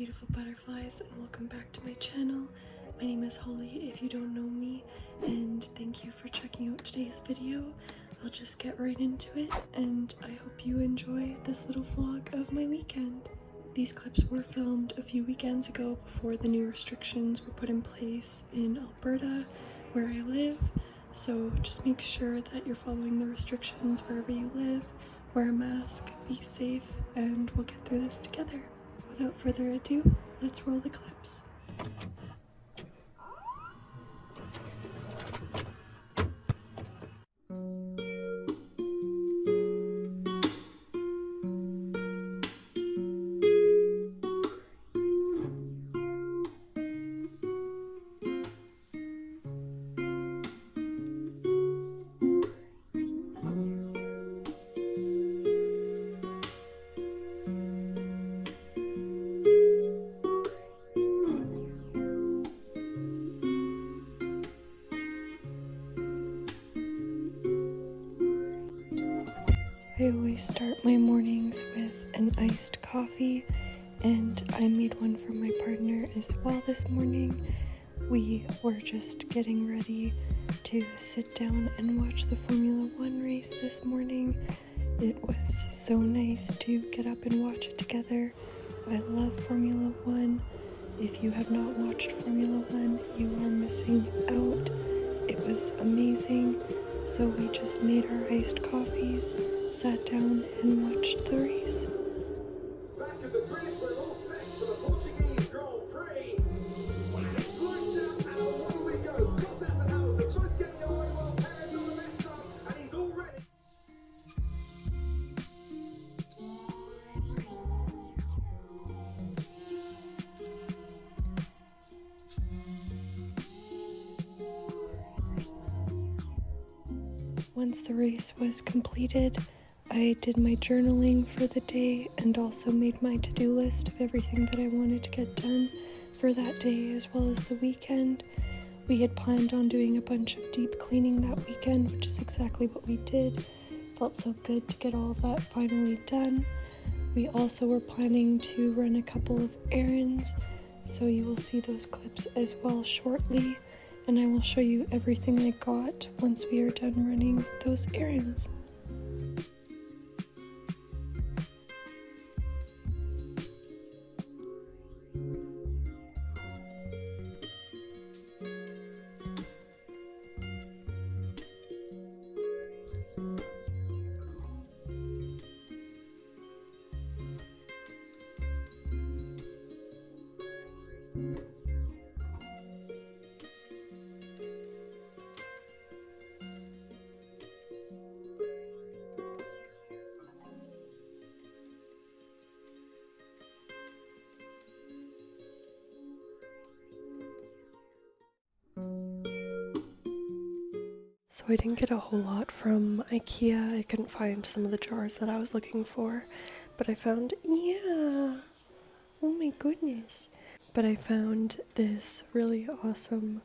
beautiful butterflies, and welcome back to my channel. My name is Holly if you don't know me, and thank you for checking out today's video. I'll just get right into it, and I hope you enjoy this little vlog of my weekend. These clips were filmed a few weekends ago before the new restrictions were put in place in Alberta, where I live, so just make sure that you're following the restrictions wherever you live. Wear a mask, be safe, and we'll get through this together. Without further ado, let's roll the clips. I always start my mornings with an iced coffee, and I made one for my partner as well this morning. We were just getting ready to sit down and watch the Formula One race this morning. It was so nice to get up and watch it together. I love Formula One. If you have not watched Formula One, you are missing out. It was amazing. So we just made our iced coffees, sat down and watched the race. Back at the bridge, we're all set for the Portuguese Grand Prix. Just lights out and away we go. Bottas and Hamilton both getting away while Perez on the left side, and he's all ready. Once the race was completed, I did my journaling for the day and also made my to-do list of everything that I wanted to get done for that day as well as the weekend. We had planned on doing a bunch of deep cleaning that weekend, which is exactly what we did. Felt so good to get all of that finally done. We also were planning to run a couple of errands, so you will see those clips as well shortly, and I will show you everything I got once we are done running those errands. So I didn't get a whole lot from IKEA. I couldn't find some of the jars that I was looking for, but I found, oh my goodness. But I found this really awesome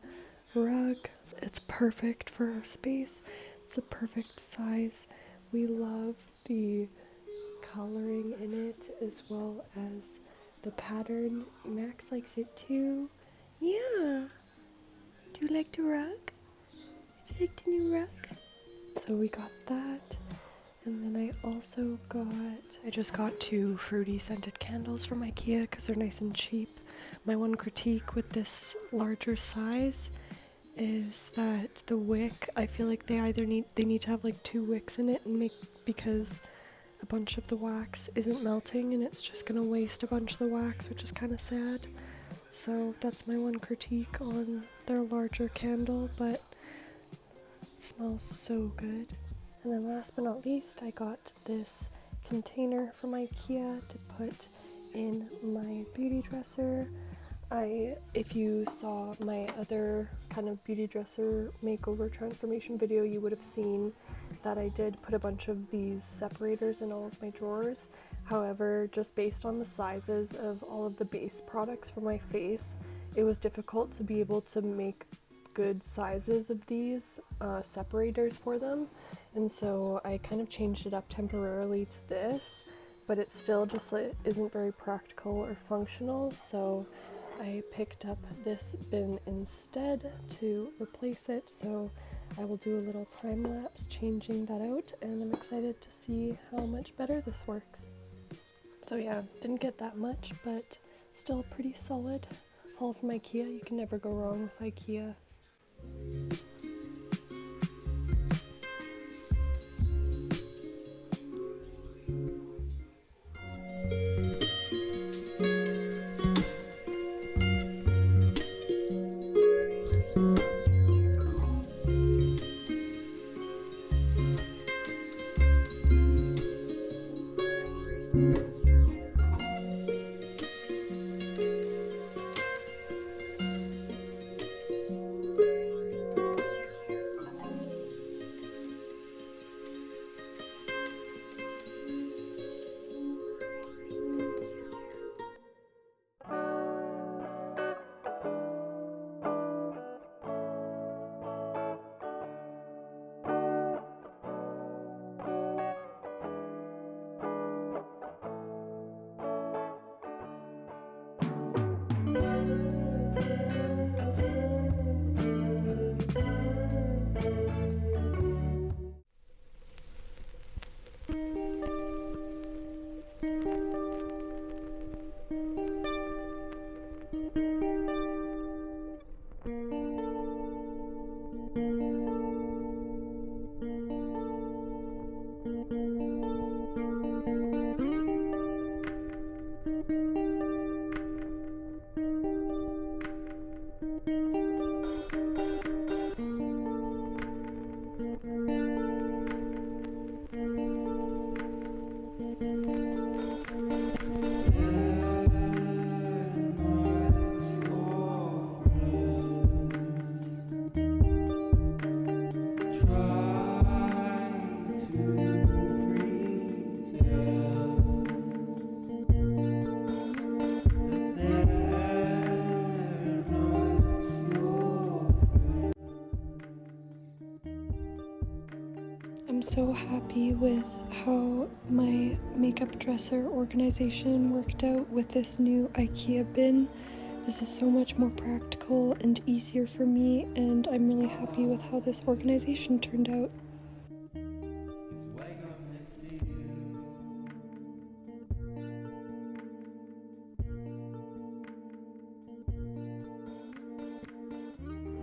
rug. It's perfect for our space. It's the perfect size. We love the coloring in it as well as the pattern. Max likes it too. Yeah. Do you like the rug? Do you like the new rug? So we got that, and then I just got 2 fruity scented candles from IKEA because they're nice and cheap. My one critique with this larger size is that the wick, I feel like they need to have like 2 wicks in it because a bunch of the wax isn't melting and it's just gonna waste a bunch of the wax, which is kind of sad. So that's my one critique on their larger candle, but it smells so good. And then last but not least, I got this container from IKEA to put in my beauty dresser. If you saw my other kind of beauty dresser makeover transformation video, you would have seen that I did put a bunch of these separators in all of my drawers. However, just based on the sizes of all of the base products for my face, it was difficult to be able to make good sizes of these separators for them, and so I kind of changed it up temporarily to this. but it still just isn't very practical or functional, so I picked up this bin instead to replace it. So I will do a little time lapse changing that out, and I'm excited to see how much better this works. So yeah, didn't get that much, but still a pretty solid haul from IKEA. You can never go wrong with IKEA. I'm so happy with how my makeup dresser organization worked out with this new IKEA bin. This is so much more practical and easier for me, and I'm really happy with how this organization turned out.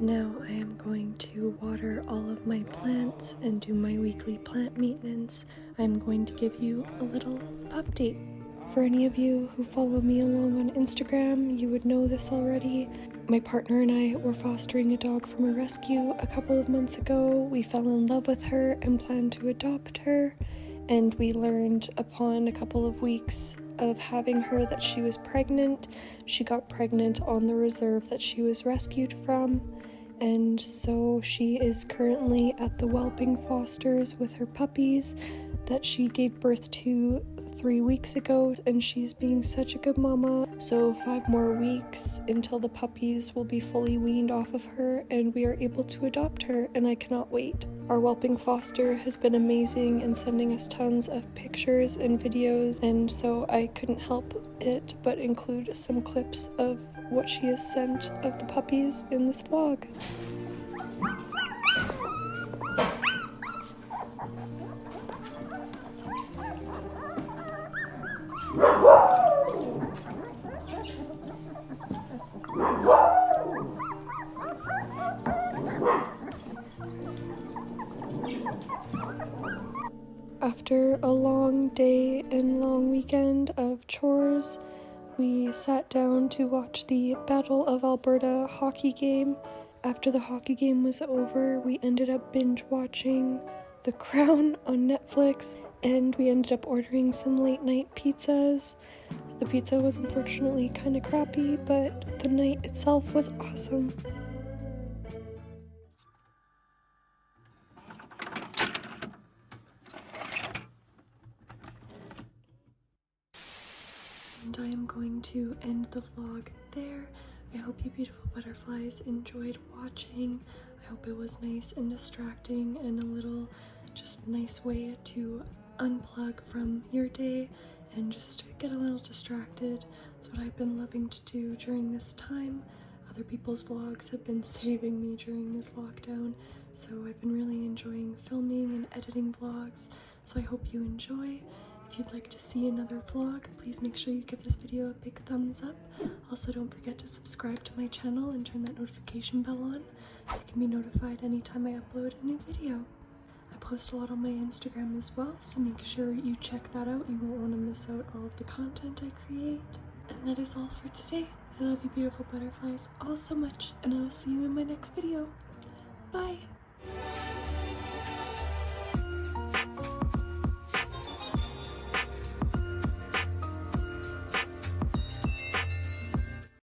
Now I am going to water all of my plants and do my weekly plant maintenance. I'm going to give you a little update. For any of you who follow me along on Instagram, you would know this already. My partner and I were fostering a dog from a rescue a couple of months ago. We fell in love with her and planned to adopt her, and we learned upon a couple of weeks of having her that she was pregnant. She got pregnant on the reserve that she was rescued from. And so she is currently at the Whelping Fosters with her puppies that she gave birth to 3 weeks ago, and she's being such a good mama. So 5 more weeks until the puppies will be fully weaned off of her and we are able to adopt her, and I cannot wait. Our Whelping Foster has been amazing in sending us tons of pictures and videos, and so I couldn't help it but include some clips of what she has sent of the puppies in this vlog. After a long day and long weekend of chores, we sat down to watch the Battle of Alberta hockey game. After the hockey game was over, we ended up binge watching The Crown on Netflix, and we ended up ordering some late night pizzas. The pizza was unfortunately kind of crappy, but the night itself was awesome. And I am going to end the vlog there. I hope you beautiful butterflies enjoyed watching. I hope it was nice and distracting and a little just nice way to unplug from your day and just get a little distracted. That's what I've been loving to do during this time. Other people's vlogs have been saving me during this lockdown, so I've been really enjoying filming and editing vlogs, so I hope you enjoy. If you'd like to see another vlog, please make sure you give this video a big thumbs up. Also, don't forget to subscribe to my channel and turn that notification bell on so you can be notified anytime I upload a new video. I post a lot on my Instagram as well, so make sure you check that out. You won't want to miss out all of the content I create. And that is all for today. I love you beautiful butterflies all so much, and I will see you in my next video. Bye!